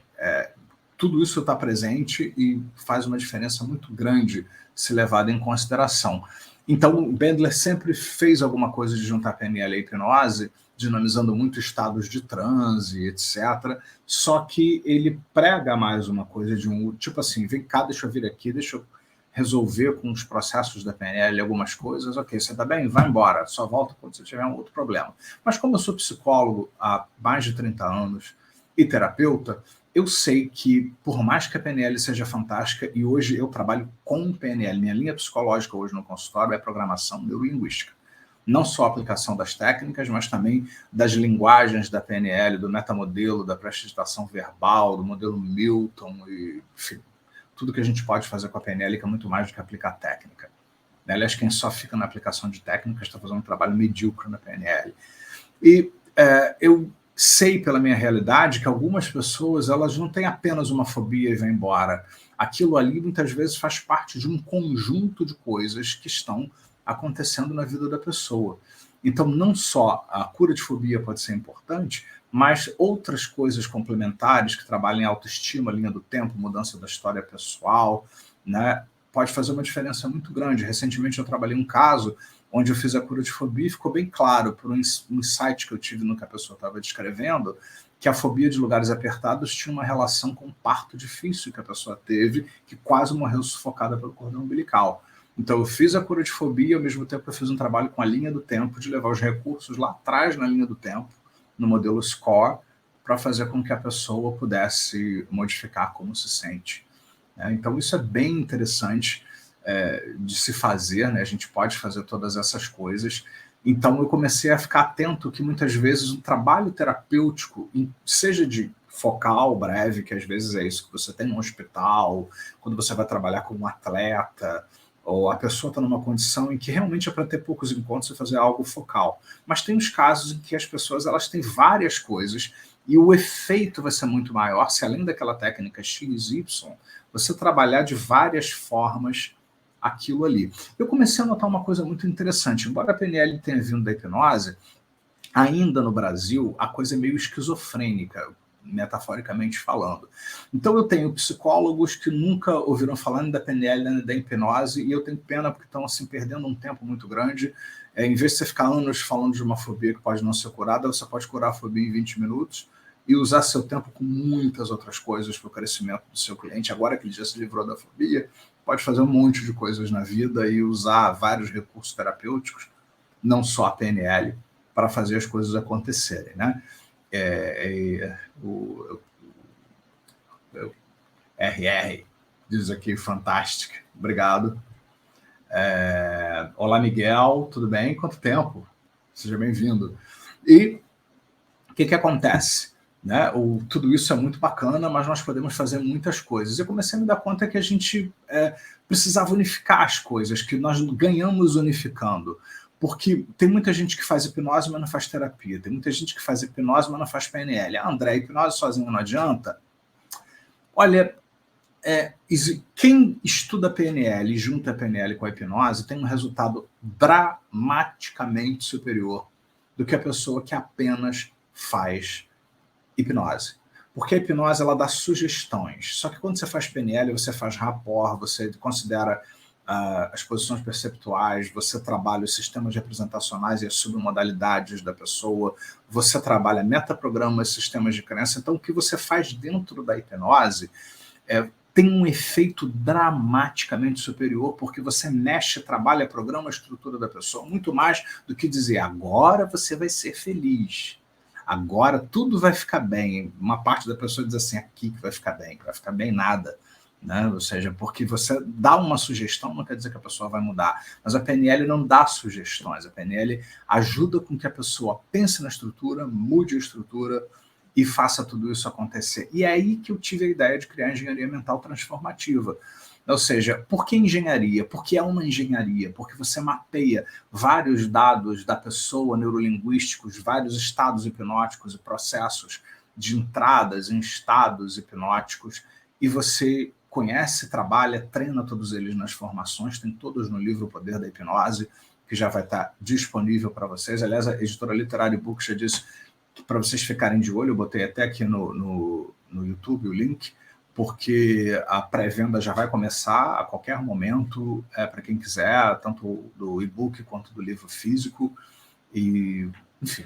tudo isso está presente e faz uma diferença muito grande se levado em consideração. Então, o Bandler sempre fez alguma coisa de juntar PNL e hipnose, dinamizando muito estados de transe, etc. Só que ele prega mais uma coisa de um tipo assim, vem cá, deixa eu vir aqui, deixa eu resolver com os processos da PNL algumas coisas, ok, você está bem? Vai embora, só volta quando você tiver um outro problema. Mas como eu sou psicólogo há mais de 30 anos e terapeuta, eu sei que, por mais que a PNL seja fantástica, e hoje eu trabalho com PNL, minha linha psicológica hoje no consultório é programação neurolinguística. Não só a aplicação das técnicas, mas também das linguagens da PNL, do metamodelo, da prestidigitação verbal, do modelo Milton, e enfim, tudo que a gente pode fazer com a PNL, que é muito mais do que aplicar técnica. Aliás, quem só fica na aplicação de técnicas está fazendo um trabalho medíocre na PNL. E eu sei pela minha realidade que algumas pessoas, elas não têm apenas uma fobia e vão embora. Aquilo ali muitas vezes faz parte de um conjunto de coisas que estão acontecendo na vida da pessoa. Então, não só a cura de fobia pode ser importante, mas outras coisas complementares que trabalham em autoestima, linha do tempo, mudança da história pessoal, né, pode fazer uma diferença muito grande. Recentemente eu trabalhei um caso onde eu fiz a cura de fobia e ficou bem claro, por um insight que eu tive no que a pessoa estava descrevendo, que a fobia de lugares apertados tinha uma relação com o parto difícil que a pessoa teve, que quase morreu sufocada pelo cordão umbilical. Então eu fiz a cura de fobia e ao mesmo tempo eu fiz um trabalho com a linha do tempo, de levar os recursos lá atrás na linha do tempo, no modelo SCORE, para fazer com que a pessoa pudesse modificar como se sente. Então isso é bem interessante de se fazer, né? A gente pode fazer todas essas coisas. Então eu comecei a ficar atento que muitas vezes um trabalho terapêutico, seja de focal, breve, que às vezes é isso que você tem no hospital, quando você vai trabalhar com um atleta, ou a pessoa está numa condição em que realmente é para ter poucos encontros e fazer algo focal. Mas tem os casos em que as pessoas elas têm várias coisas e o efeito vai ser muito maior se, além daquela técnica XY, você trabalhar de várias formas aquilo ali. Eu comecei a notar uma coisa muito interessante. Embora a PNL tenha vindo da hipnose, ainda no Brasil a coisa é meio esquizofrênica, metaforicamente falando. Então eu tenho psicólogos que nunca ouviram falar nem da PNL nem da hipnose, e eu tenho pena porque estão assim perdendo um tempo muito grande. Em vez de você ficar anos falando de uma fobia que pode não ser curada, você pode curar a fobia em 20 minutos e usar seu tempo com muitas outras coisas para o crescimento do seu cliente. Agora que ele já se livrou da fobia, pode fazer um monte de coisas na vida e usar vários recursos terapêuticos, não só a PNL, para fazer as coisas acontecerem, né? O RR, diz aqui, fantástico, obrigado. Olá, Miguel, tudo bem? Quanto tempo? Seja bem-vindo. E o que acontece? Né? Tudo isso é muito bacana, mas nós podemos fazer muitas coisas. Eu comecei a me dar conta que a gente precisava unificar as coisas, que nós ganhamos unificando. Porque tem muita gente que faz hipnose, mas não faz terapia. Tem muita gente que faz hipnose, mas não faz PNL. André, hipnose sozinho não adianta? Olha, quem estuda PNL e junta a PNL com a hipnose tem um resultado dramaticamente superior do que a pessoa que apenas faz hipnose. Porque a hipnose ela dá sugestões. Só que quando você faz PNL, você faz rapport, você considera as posições perceptuais, você trabalha os sistemas representacionais e as submodalidades da pessoa, você trabalha metaprogramas, sistemas de crença. Então, o que você faz dentro da hipnose tem um efeito dramaticamente superior, porque você mexe, trabalha, programa a estrutura da pessoa, muito mais do que dizer, agora você vai ser feliz, agora tudo vai ficar bem. Uma parte da pessoa diz assim, aqui que vai ficar bem nada. Né? Ou seja, porque você dá uma sugestão, não quer dizer que a pessoa vai mudar. Mas a PNL não dá sugestões, a PNL ajuda com que a pessoa pense na estrutura, mude a estrutura, e faça tudo isso acontecer. E é aí que eu tive a ideia de criar a engenharia mental transformativa. Ou seja, por que engenharia? Porque é uma engenharia, porque você mapeia vários dados da pessoa, neurolinguísticos, vários estados hipnóticos e processos de entradas em estados hipnóticos, e você conhece, trabalha, treina todos eles nas formações, tem todos no livro O Poder da Hipnose, que já vai estar disponível para vocês. Aliás, a editora Literary Book já disse para vocês ficarem de olho, eu botei até aqui no YouTube o link, porque a pré-venda já vai começar a qualquer momento, para quem quiser, tanto do e-book quanto do livro físico. E, enfim,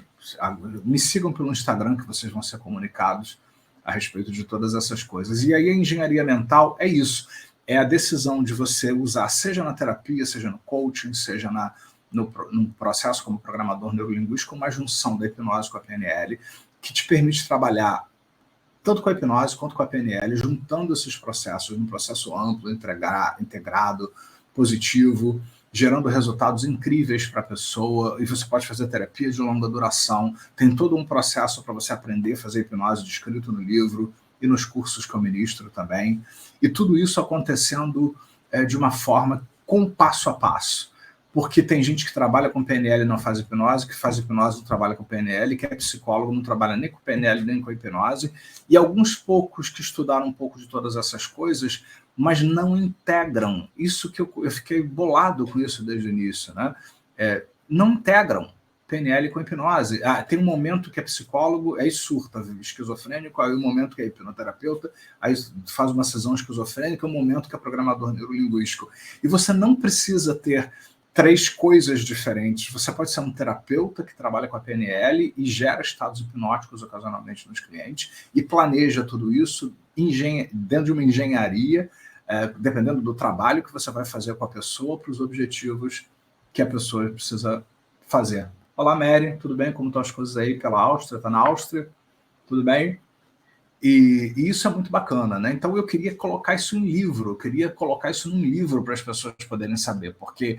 me sigam pelo Instagram que vocês vão ser comunicados a respeito de todas essas coisas. E aí a engenharia mental é isso, é a decisão de você usar, seja na terapia, seja no coaching, seja num processo como programador neurolinguístico, uma junção da hipnose com a PNL, que te permite trabalhar tanto com a hipnose quanto com a PNL, juntando esses processos num processo amplo, integrado, positivo, gerando resultados incríveis para a pessoa. E você pode fazer terapia de longa duração, tem todo um processo para você aprender a fazer hipnose descrito no livro e nos cursos que eu ministro também. E tudo isso acontecendo de uma forma com passo a passo. Porque tem gente que trabalha com PNL e não faz hipnose, que faz hipnose e não trabalha com PNL, que é psicólogo, não trabalha nem com PNL nem com hipnose, e alguns poucos que estudaram um pouco de todas essas coisas, mas não integram. Isso que eu fiquei bolado com isso desde o início, né? Não integram PNL com hipnose. Tem um momento que é psicólogo, aí surta, esquizofrênico, aí um momento que é hipnoterapeuta, aí faz uma sessão esquizofrênica, um momento que é programador neurolinguístico. E você não precisa ter 3 coisas diferentes. Você pode ser um terapeuta que trabalha com a PNL e gera estados hipnóticos ocasionalmente nos clientes e planeja tudo isso dentro de uma engenharia, dependendo do trabalho que você vai fazer com a pessoa para os objetivos que a pessoa precisa fazer. Olá, Mary, tudo bem? Como estão as coisas aí pela Áustria? Está na Áustria? Tudo bem? E isso é muito bacana, né? Então eu queria colocar isso em livro, eu queria colocar isso num livro para as pessoas poderem saber, porque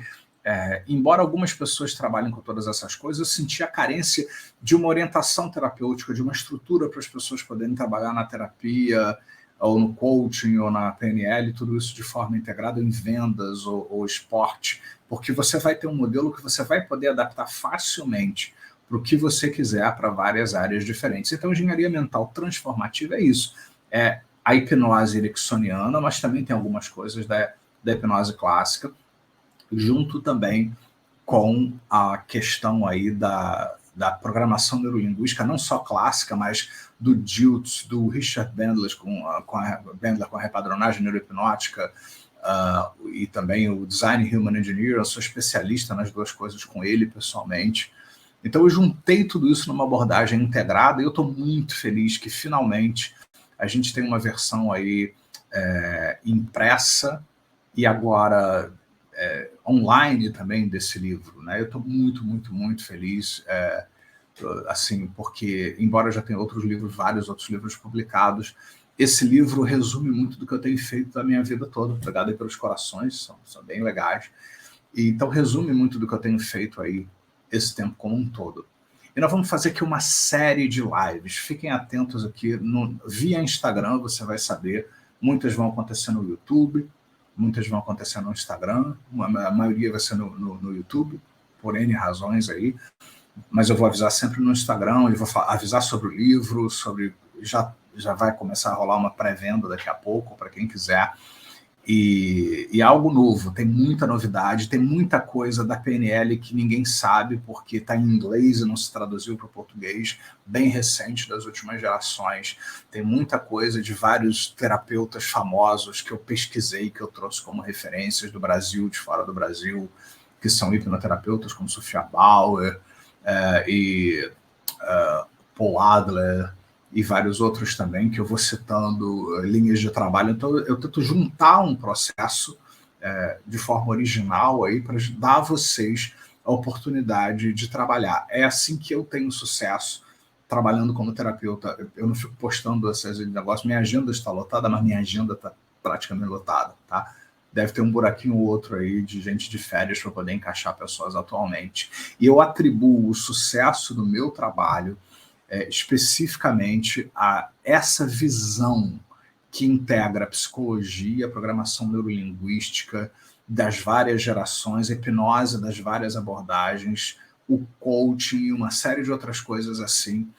embora algumas pessoas trabalhem com todas essas coisas, eu senti a carência de uma orientação terapêutica, de uma estrutura para as pessoas poderem trabalhar na terapia, ou no coaching, ou na PNL, tudo isso de forma integrada em vendas ou esporte, porque você vai ter um modelo que você vai poder adaptar facilmente para o que você quiser, para várias áreas diferentes. Então, engenharia mental transformativa é isso. É a hipnose ericksoniana, mas também tem algumas coisas da hipnose clássica, junto também com a questão aí da programação neurolinguística, não só clássica, mas do Dilts, do Richard Bandler com a repadronagem neurohipnótica, e também o Design Human Engineer. Eu sou especialista nas duas coisas com ele, pessoalmente. Então eu juntei tudo isso numa abordagem integrada e eu estou muito feliz que finalmente a gente tem uma versão aí impressa e agora online também desse livro, né? Eu estou muito, muito, muito feliz, assim, porque embora já tenha outros livros, vários outros livros publicados, esse livro resume muito do que eu tenho feito da minha vida toda. Obrigado aí pelos corações, são bem legais. E, então, resume muito do que eu tenho feito aí esse tempo como um todo. E nós vamos fazer aqui uma série de lives. Fiquem atentos aqui via Instagram, você vai saber. Muitas vão acontecer no YouTube, muitas vão acontecer no Instagram, a maioria vai ser no YouTube, por N razões aí. Mas eu vou avisar sempre no Instagram, eu vou avisar sobre o livro, já vai começar a rolar uma pré-venda daqui a pouco, para quem quiser. E algo novo, tem muita novidade, tem muita coisa da PNL que ninguém sabe, porque está em inglês e não se traduziu para o português, bem recente, das últimas gerações. Tem muita coisa de vários terapeutas famosos que eu pesquisei, que eu trouxe como referências do Brasil, de fora do Brasil, que são hipnoterapeutas como Sofia Bauer e Paul Adler, e vários outros também, que eu vou citando linhas de trabalho. Então, eu tento juntar um processo de forma original aí para dar a vocês a oportunidade de trabalhar. É assim que eu tenho sucesso trabalhando como terapeuta. Eu não fico postando esses negócios. Minha agenda está lotada, mas minha agenda está praticamente lotada, tá? Deve ter um buraquinho ou outro aí de gente de férias para poder encaixar pessoas atualmente. E eu atribuo o sucesso do meu trabalho especificamente a essa visão que integra a psicologia, a programação neurolinguística das várias gerações, a hipnose das várias abordagens, o coaching e uma série de outras coisas assim.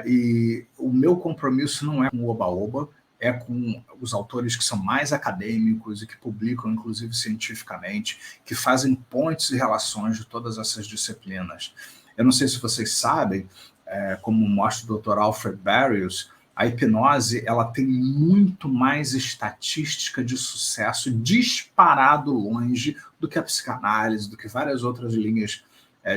E o meu compromisso não é com o oba-oba, é com os autores que são mais acadêmicos e que publicam, inclusive, cientificamente, que fazem pontes e relações de todas essas disciplinas. Eu não sei se vocês sabem, como mostra o Dr. Alfred Barrios, a hipnose ela tem muito mais estatística de sucesso disparado longe do que a psicanálise, do que várias outras linhas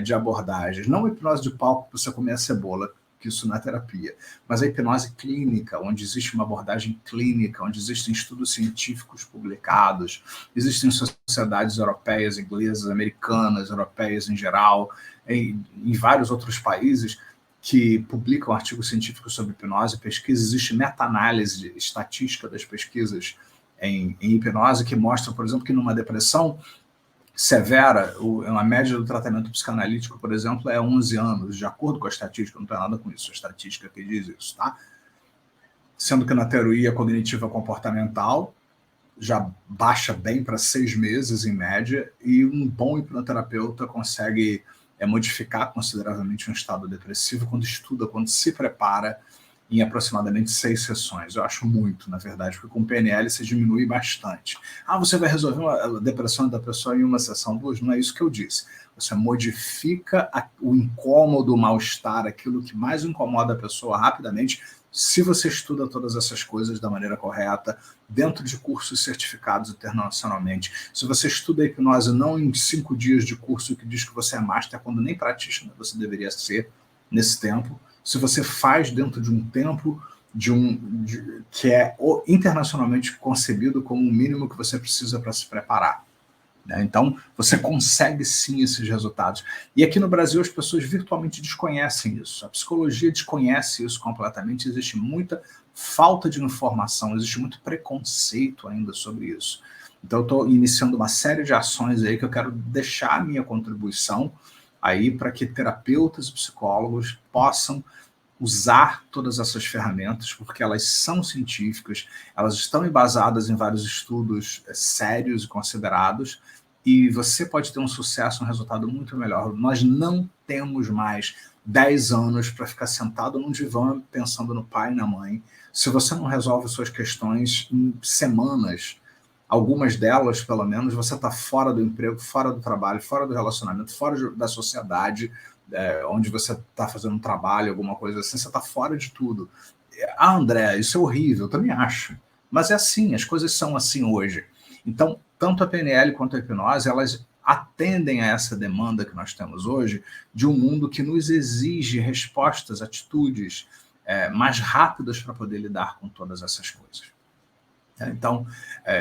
de abordagens. Não a hipnose de palco para você comer a cebola, que isso não é terapia, mas a hipnose clínica, onde existe uma abordagem clínica, onde existem estudos científicos publicados, existem sociedades europeias, inglesas, americanas, europeias em geral, em vários outros países, que publicam artigos científicos sobre hipnose, pesquisa, existe meta-análise estatística das pesquisas em hipnose, que mostra, por exemplo, que numa depressão severa, a média do tratamento psicanalítico, por exemplo, é 11 anos, de acordo com a estatística, não tem nada com isso, a estatística que diz isso, tá? Sendo que na teoria cognitiva comportamental já baixa bem para 6 meses, em média, e um bom hipnoterapeuta consegue modificar consideravelmente um estado depressivo quando estuda, quando se prepara em aproximadamente 6 sessões. Eu acho muito, na verdade, porque com PNL você diminui bastante. Você vai resolver a depressão da pessoa em uma sessão, 2? Não é isso que eu disse. Você modifica o incômodo, o mal-estar, aquilo que mais incomoda a pessoa rapidamente, se você estuda todas essas coisas da maneira correta, dentro de cursos certificados internacionalmente. Se você estuda a hipnose não em 5 dias de curso que diz que você é master, quando nem practitioner você deveria ser nesse tempo, se você faz dentro de um tempo que é internacionalmente concebido como o mínimo que você precisa para se preparar. Então, você consegue sim esses resultados. E aqui no Brasil as pessoas virtualmente desconhecem isso. A psicologia desconhece isso completamente. Existe muita falta de informação, existe muito preconceito ainda sobre isso. Então, eu estou iniciando uma série de ações aí que eu quero deixar a minha contribuição aí para que terapeutas e psicólogos possam usar todas essas ferramentas, porque elas são científicas, elas estão embasadas em vários estudos sérios e considerados, e você pode ter um sucesso, um resultado muito melhor. Nós não temos mais 10 anos para ficar sentado num divã pensando no pai e na mãe. Se você não resolve suas questões em semanas, algumas delas, pelo menos, você está fora do emprego, fora do trabalho, fora do relacionamento, fora da sociedade, onde você está fazendo um trabalho, alguma coisa assim, você está fora de tudo. André, isso é horrível, eu também acho. Mas é assim, as coisas são assim hoje. Então, tanto a PNL quanto a hipnose, elas atendem a essa demanda que nós temos hoje de um mundo que nos exige respostas, atitudes mais rápidas para poder lidar com todas essas coisas. Então,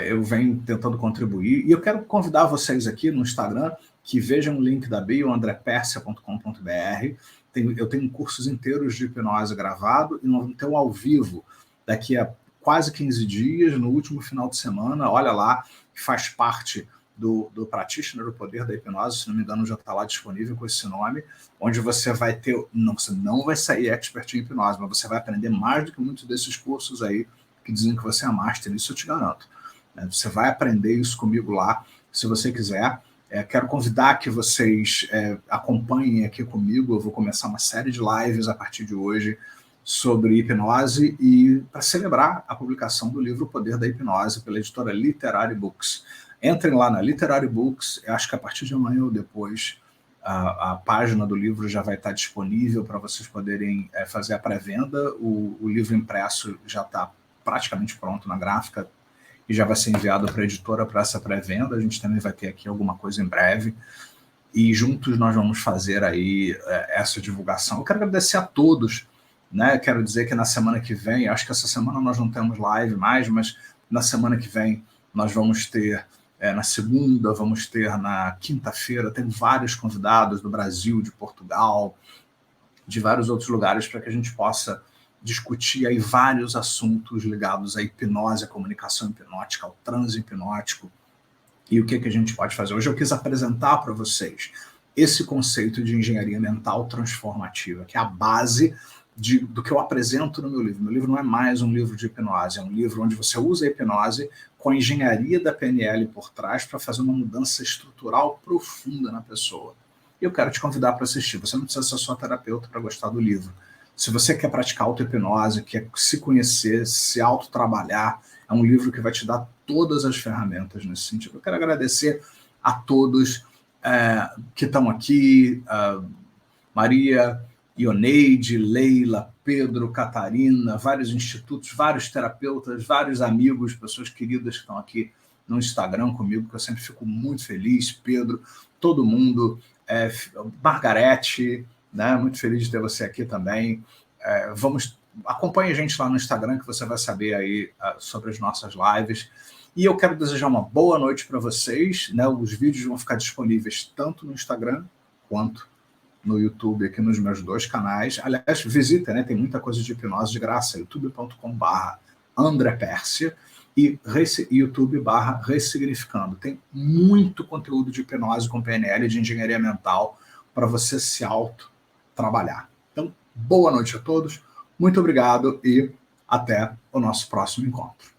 eu venho tentando contribuir, e eu quero convidar vocês aqui no Instagram que vejam o link da bio, andrepersia.com.br. Eu tenho cursos inteiros de hipnose gravado e nós vamos ter um ao vivo daqui a quase 15 dias, no último final de semana, olha lá, faz parte do Practitioner, o Poder da Hipnose, se não me engano já está lá disponível com esse nome, onde você vai ter, você não vai sair expert em hipnose, mas você vai aprender mais do que muitos desses cursos aí que dizem que você é master, isso eu te garanto. Você vai aprender isso comigo lá, se você quiser. Quero convidar que vocês acompanhem aqui comigo, eu vou começar uma série de lives a partir de hoje sobre hipnose e para celebrar a publicação do livro O Poder da Hipnose pela editora Literary Books. Entrem lá na Literary Books, acho que a partir de amanhã ou depois a página do livro já vai estar disponível para vocês poderem fazer a pré-venda. O livro impresso já está praticamente pronto na gráfica e já vai ser enviado para a editora para essa pré-venda. A gente também vai ter aqui alguma coisa em breve. E juntos nós vamos fazer aí essa divulgação. Eu quero agradecer a todos, né? Quero dizer que na semana que vem, acho que essa semana nós não temos live mais, mas na semana que vem nós vamos ter, na segunda, vamos ter na quinta-feira, tem vários convidados do Brasil, de Portugal, de vários outros lugares para que a gente possa discutir aí vários assuntos ligados à hipnose, à comunicação hipnótica, ao transe hipnótico e o que a gente pode fazer. Hoje eu quis apresentar para vocês esse conceito de engenharia mental transformativa, que é a base do que eu apresento no meu livro. Meu livro não é mais um livro de hipnose, é um livro onde você usa a hipnose com a engenharia da PNL por trás para fazer uma mudança estrutural profunda na pessoa. E eu quero te convidar para assistir. Você não precisa ser só terapeuta para gostar do livro. Se você quer praticar auto-hipnose, quer se conhecer, se autotrabalhar, é um livro que vai te dar todas as ferramentas nesse sentido. Eu quero agradecer a todos que estão aqui, Maria, Ioneide, Leila, Pedro, Catarina, vários institutos, vários terapeutas, vários amigos, pessoas queridas que estão aqui no Instagram comigo, que eu sempre fico muito feliz, Pedro, todo mundo, Margarete, né? Muito feliz de ter você aqui também. Acompanhe a gente lá no Instagram que você vai saber aí sobre as nossas lives. E eu quero desejar uma boa noite para vocês, né? Os vídeos vão ficar disponíveis tanto no Instagram quanto no YouTube, aqui nos meus dois canais. Aliás, visita, né? Tem muita coisa de hipnose de graça, youtube.com/André Pérsia e YouTube/Ressignificando. Tem muito conteúdo de hipnose com PNL, de engenharia mental, para você se auto-trabalhar. Então, boa noite a todos, muito obrigado e até o nosso próximo encontro.